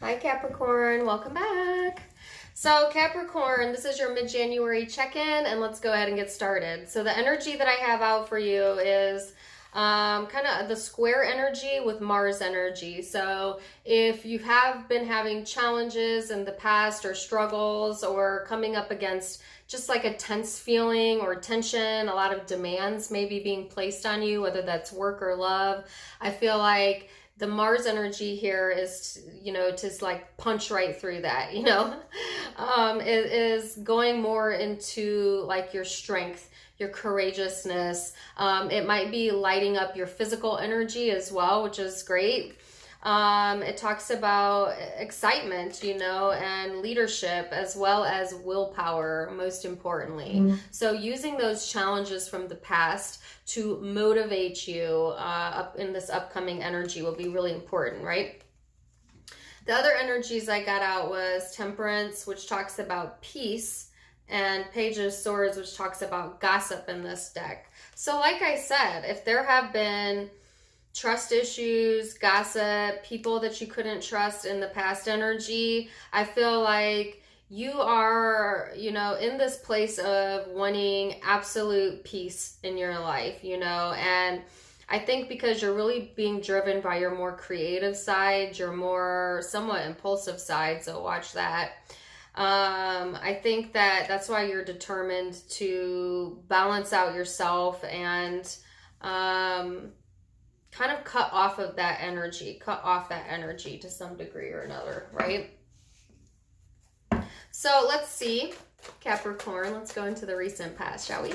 Hi Capricorn, welcome back. So Capricorn, this is your mid-January check-in and let's go ahead and get started. So the energy that I have out for you is kind of the square energy with Mars energy. So if you have been having challenges in the past or struggles or coming up against just like a tense feeling or tension, a lot of demands maybe being placed on you, whether that's work or love, I feel like the Mars energy here is, to like punch right through that, it is going more into like your strength, your courageousness. It might be lighting up your physical energy as well, which is great. It talks about excitement, and leadership as well as willpower, most importantly. Mm-hmm. So using those challenges from the past to motivate you up in this upcoming energy will be really important, right? The other energies I got out was Temperance, which talks about peace, and Page of Swords, which talks about gossip in this deck. So like I said, if there have been trust issues, gossip, people that you couldn't trust in the past energy, I feel like you are, in this place of wanting absolute peace in your life, and I think because you're really being driven by your more creative side, your more somewhat impulsive side, so watch that. I think that's why you're determined to balance out yourself and kind of cut off that energy to some degree or another, right? So let's see, Capricorn, let's go into the recent past, shall we?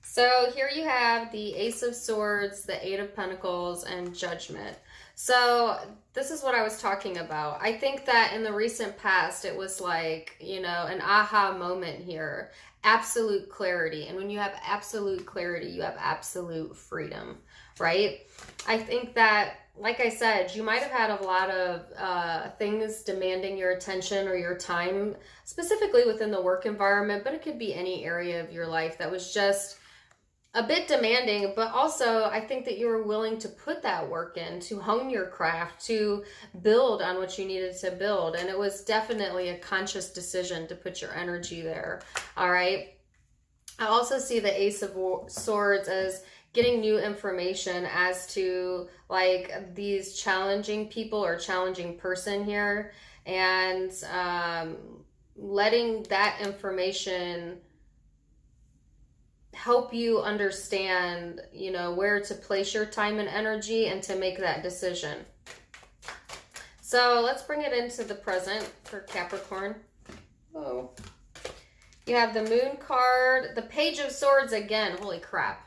So here you have the Ace of Swords, the Eight of Pentacles, and Judgment. So this is what I was talking about. I think that in the recent past, it was like, an aha moment here. Absolute clarity. And when you have absolute clarity, you have absolute freedom, right? I think that, like I said, you might have had a lot of things demanding your attention or your time, specifically within the work environment, but it could be any area of your life that was just a bit demanding, but also I think that you were willing to put that work in, to hone your craft, to build on what you needed to build. And it was definitely a conscious decision to put your energy there. All right. I also see the Ace of Swords as getting new information as to like these challenging people or challenging person here, and letting that information help you understand, where to place your time and energy and to make that decision. So let's bring it into the present for Capricorn. Oh, you have the Moon card, the Page of Swords again. Holy crap.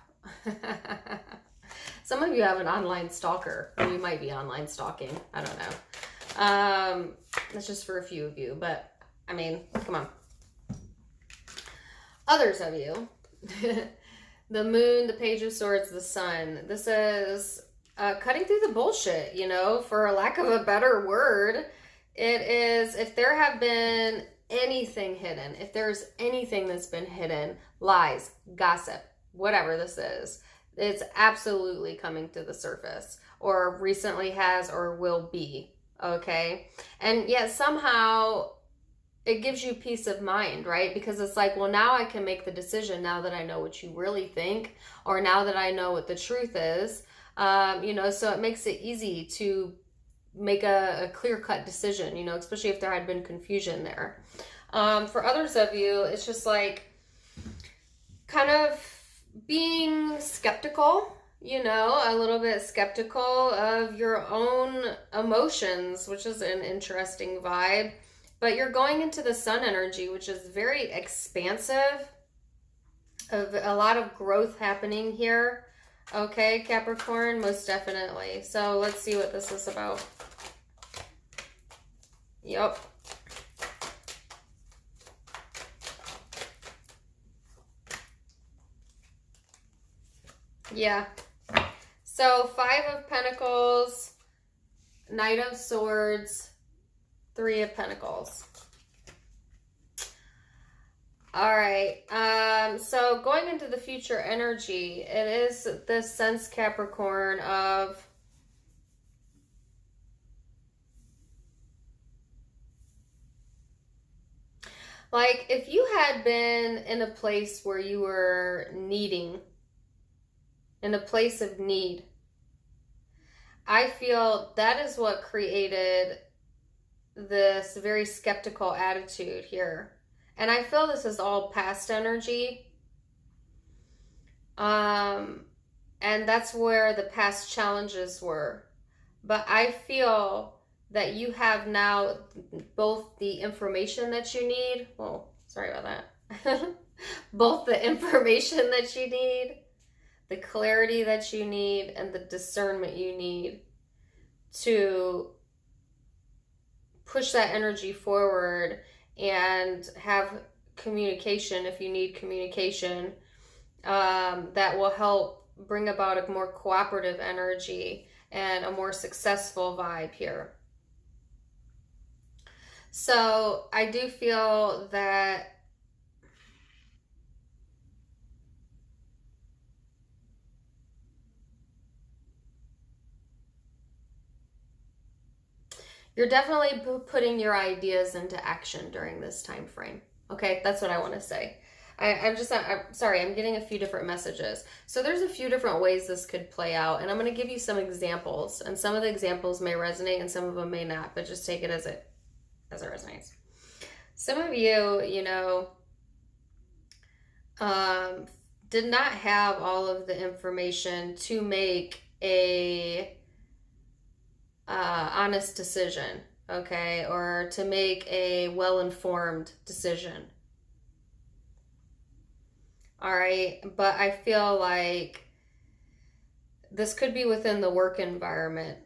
Some of you have an online stalker, or you might be online stalking. I don't know. That's just for a few of you, but I mean, come on. Others of you. The Moon, the Page of Swords, the Sun. This is cutting through the bullshit, for lack of a better word. It is, if there have been anything hidden, if there's anything that's been hidden, lies, gossip, whatever this is, it's absolutely coming to the surface, or recently has or will be, okay? And yet somehow it gives you peace of mind, right? Because it's like, well, now I can make the decision now that I know what you really think, or now that I know what the truth is, so it makes it easy to make a clear-cut decision, especially if there had been confusion there. For others of you, it's just like kind of being skeptical, a little bit skeptical of your own emotions, which is an interesting vibe. But you're going into the Sun energy, which is very expansive, of a lot of growth happening here. Okay, Capricorn, most definitely. So let's see what this is about. Yep. Yeah. So 5 of Pentacles, Knight of Swords, 3 of Pentacles. All right. So going into the future energy, it is this sense, Capricorn, of Like if you had been in a place where you were needing, in a place of need, I feel that is what created this very skeptical attitude here. And I feel this is all past energy. And that's where the past challenges were. But I feel that you have now both the information that you need. Well, sorry about that. Both the information that you need, the clarity that you need, and the discernment you need to push that energy forward and have communication if you need communication, that will help bring about a more cooperative energy and a more successful vibe here. So I do feel that you're definitely putting your ideas into action during this time frame. Okay, that's what I want to say. I'm sorry, I'm getting a few different messages. So there's a few different ways this could play out, and I'm going to give you some examples, and some of the examples may resonate and some of them may not, but just take it as it resonates. Some of you, did not have all of the information to make a honest decision, okay, or to make a well-informed decision. All right, but I feel like this could be within the work environment.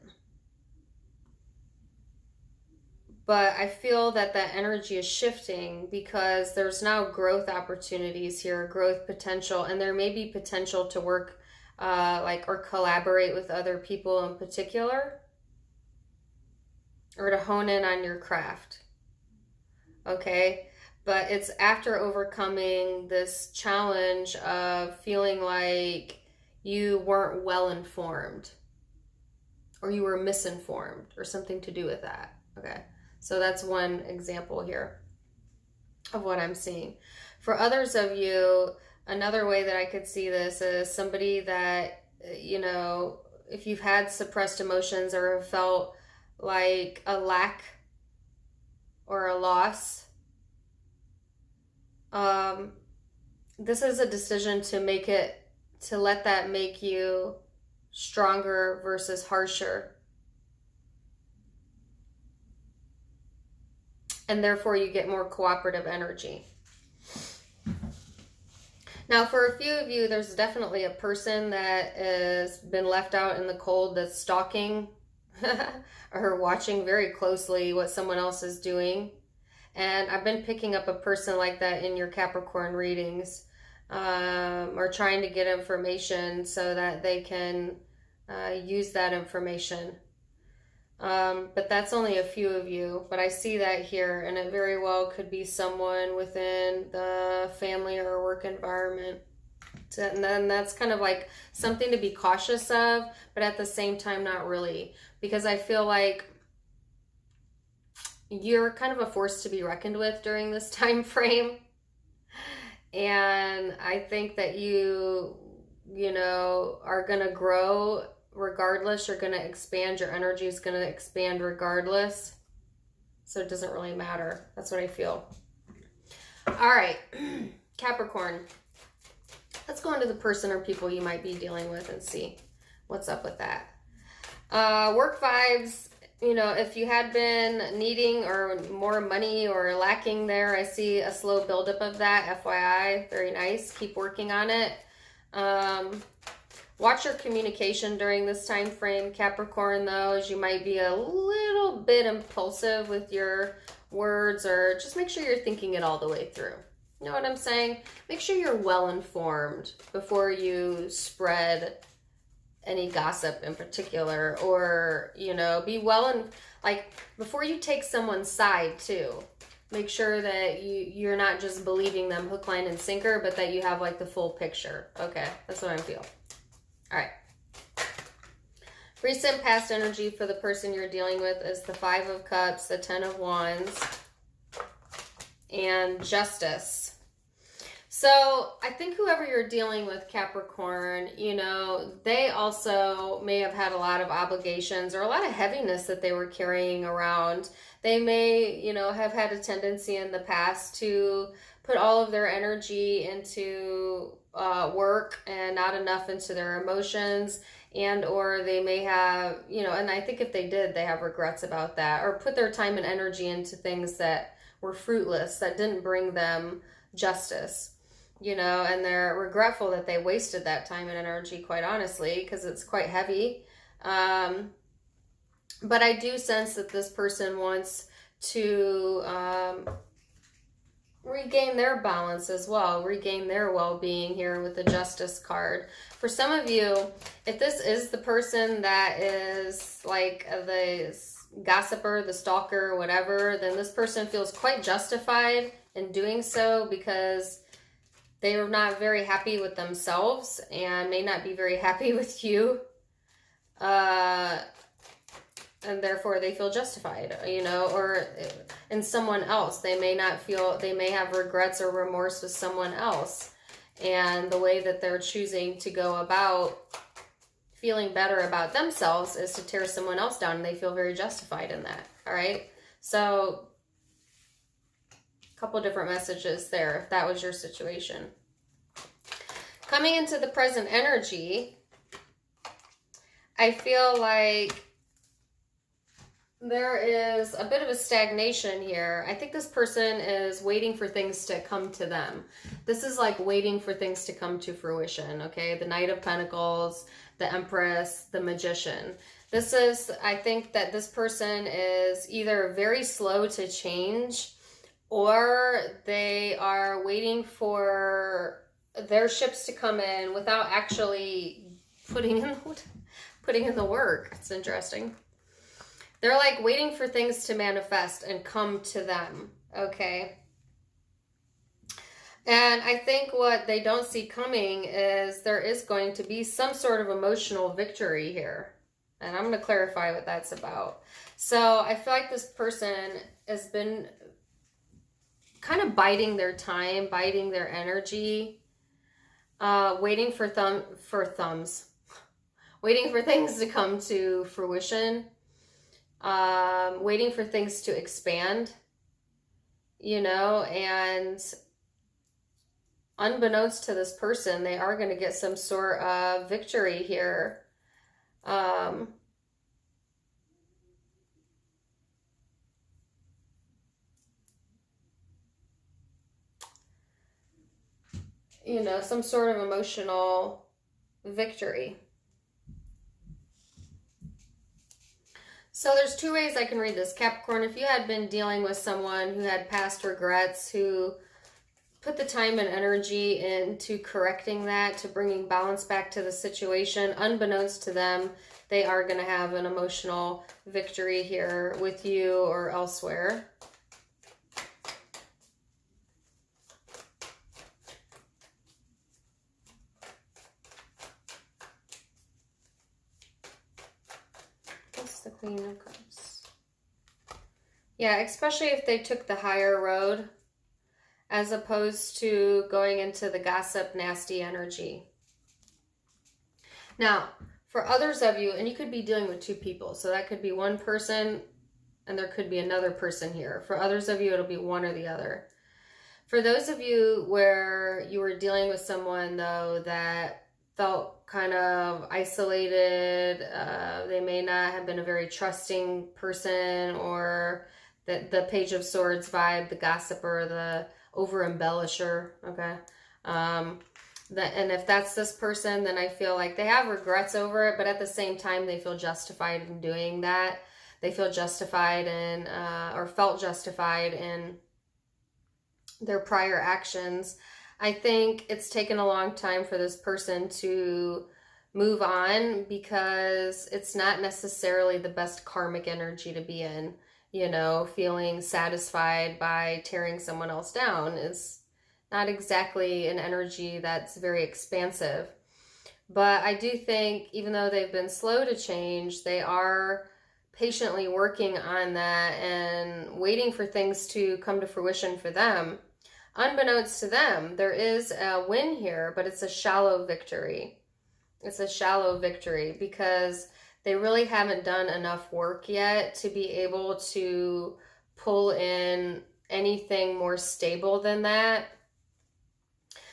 But I feel that that energy is shifting because there's now growth opportunities here, growth potential, and there may be potential to work or collaborate with other people in particular, or to hone in on your craft. Okay? But it's after overcoming this challenge of feeling like you weren't well informed or you were misinformed or something to do with that. Okay. So that's one example here of what I'm seeing. For others of you, another way that I could see this is somebody that, if you've had suppressed emotions or have felt like a lack or a loss, this is a decision to let that make you stronger versus harsher. And therefore you get more cooperative energy. Now, for a few of you, there's definitely a person that has been left out in the cold that's stalking or watching very closely what someone else is doing. And I've been picking up a person like that in your Capricorn readings, or trying to get information so that they can use that information. But that's only a few of you, but I see that here, and it very well could be someone within the family or work environment. And then that's kind of like something to be cautious of, but at the same time, not really, because I feel like you're kind of a force to be reckoned with during this time frame. And I think that you are going to grow regardless. You're going to expand. Your energy is going to expand regardless. So it doesn't really matter. That's what I feel. All right, Capricorn. Let's go into the person or people you might be dealing with and see what's up with that. Work vibes. If you had been needing or more money or lacking there, I see a slow buildup of that. FYI, very nice. Keep working on it. Watch your communication during this time frame, Capricorn, though, as you might be a little bit impulsive with your words, or just make sure you're thinking it all the way through. You know what I'm saying? Make sure you're well informed before you spread any gossip in particular, or be before you take someone's side too. Make sure that you're not just believing them hook, line, and sinker, but that you have like the full picture. Okay, that's what I feel. All right. Recent past energy for the person you're dealing with is the 5 of Cups, the 10 of Wands, and Justice. So I think whoever you're dealing with, Capricorn, you know, they also may have had a lot of obligations or a lot of heaviness that they were carrying around. They may, you know, have had a tendency in the past to put all of their energy into work and not enough into their emotions, and or they may have, you know, and I think if they did, they have regrets about that, or put their time and energy into things that were fruitless, that didn't bring them justice. You know, and they're regretful that they wasted that time and energy, quite honestly, because it's quite heavy. But I do sense that this person wants to regain their balance as well, regain their well-being here with the Justice card. For some of you, if this is the person that is like the gossiper, the stalker, whatever, then this person feels quite justified in doing so because they are not very happy with themselves and may not be very happy with you. And therefore they feel justified, you know, or in someone else. They may not feel, they may have regrets or remorse with someone else. And the way that they're choosing to go about feeling better about themselves is to tear someone else down. And they feel very justified in that. All right. So a couple different messages there, if that was your situation. Coming into the present energy, I feel like there is a bit of a stagnation here. I think this person is waiting for things to come to them. This is like waiting for things to come to fruition, okay? The Knight of Pentacles, the Empress, the Magician. This is, I think that this person is either very slow to change, or they are waiting for their ships to come in without actually putting in the work. It's interesting. They're like waiting for things to manifest and come to them, okay? And I think what they don't see coming is there is going to be some sort of emotional victory here. And I'm going to clarify what that's about. So I feel like this person has been kind of biding their time, biding their energy, waiting for waiting for things to come to fruition. Waiting for things to expand, you know, and unbeknownst to this person, they are going to get some sort of victory here. You know, some sort of emotional victory. So there's two ways I can read this, Capricorn. If you had been dealing with someone who had past regrets, who put the time and energy into correcting that, to bringing balance back to the situation, unbeknownst to them, they are going to have an emotional victory here with you or elsewhere. The Queen of Cups. Yeah, especially if they took the higher road as opposed to going into the gossip, nasty energy. Now, for others of you, and you could be dealing with two people, so that could be one person and there could be another person here. For others of you, it'll be one or the other. For those of you where you were dealing with someone, though, that felt kind of isolated, they may not have been a very trusting person, or the Page of Swords vibe, the gossiper, the over-embellisher, okay? And if that's this person, then I feel like they have regrets over it, but at the same time, they feel justified in doing that. They feel justified in, or felt justified in their prior actions. I think it's taken a long time for this person to move on because it's not necessarily the best karmic energy to be in. You know, feeling satisfied by tearing someone else down is not exactly an energy that's very expansive. But I do think even though they've been slow to change, they are patiently working on that and waiting for things to come to fruition for them. Unbeknownst to them, there is a win here, but it's a shallow victory. It's a shallow victory because they really haven't done enough work yet to be able to pull in anything more stable than that.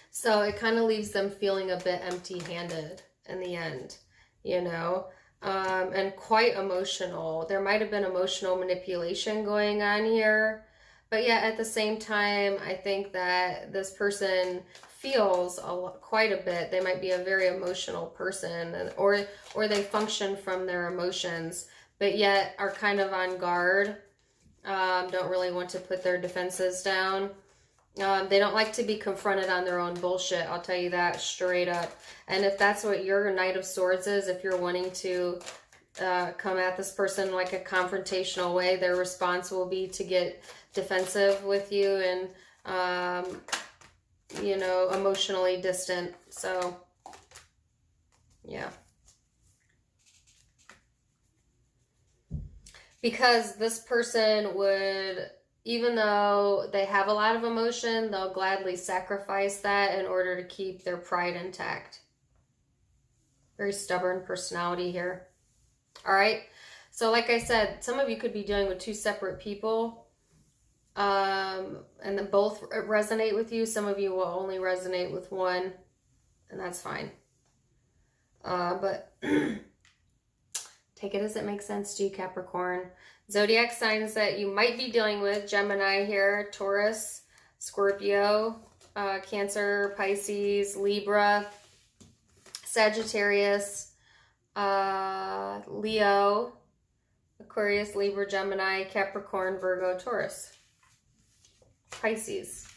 So it kind of leaves them feeling a bit empty-handed in the end, you know, and quite emotional. There might have been emotional manipulation going on here, but yet at the same time, I think that this person feels quite a bit. They might be a very emotional person, or they function from their emotions, but yet are kind of on guard. Don't really want to put their defenses down. They don't like to be confronted on their own bullshit. I'll tell you that straight up. And if that's what your Knight of Swords is, if you're wanting to come at this person like a confrontational way, their response will be to get defensive with you and, you know, emotionally distant. So, yeah. Because this person would, even though they have a lot of emotion, they'll gladly sacrifice that in order to keep their pride intact. Very stubborn personality here. All right. So like I said, some of you could be dealing with two separate people, and then both resonate with you. Some of you will only resonate with one, and that's fine. But take it as it makes sense to you, Capricorn. Zodiac signs that you might be dealing with: Gemini here, Taurus, Scorpio, Cancer, Pisces, Libra, Sagittarius, Leo, Aquarius, Libra, Gemini, Capricorn, Virgo, Taurus, Pisces.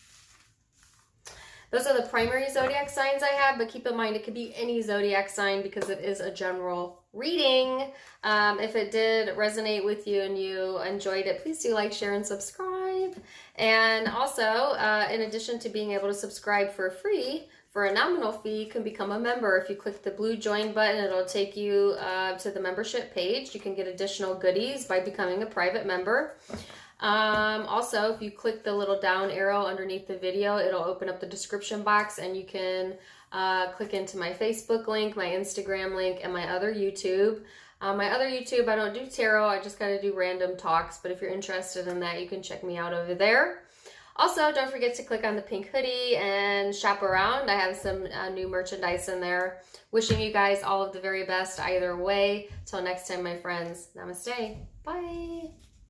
Those are the primary zodiac signs I have, but keep in mind it could be any zodiac sign because it is a general reading. If it did resonate with you and you enjoyed it, please do like, share, and subscribe. And also, in addition to being able to subscribe for free, for a nominal fee, you can become a member. If you click the blue join button, it'll take you to the membership page. You can get additional goodies by becoming a private member. Also, if you click the little down arrow underneath the video, it'll open up the description box and you can click into my Facebook link, my Instagram link, and my other YouTube. My other YouTube, I don't do tarot, I just kind of do random talks, but if you're interested in that, you can check me out over there. Also, don't forget to click on the pink hoodie and shop around. I have some new merchandise in there. Wishing you guys all of the very best either way. Till next time, my friends. Namaste. Bye.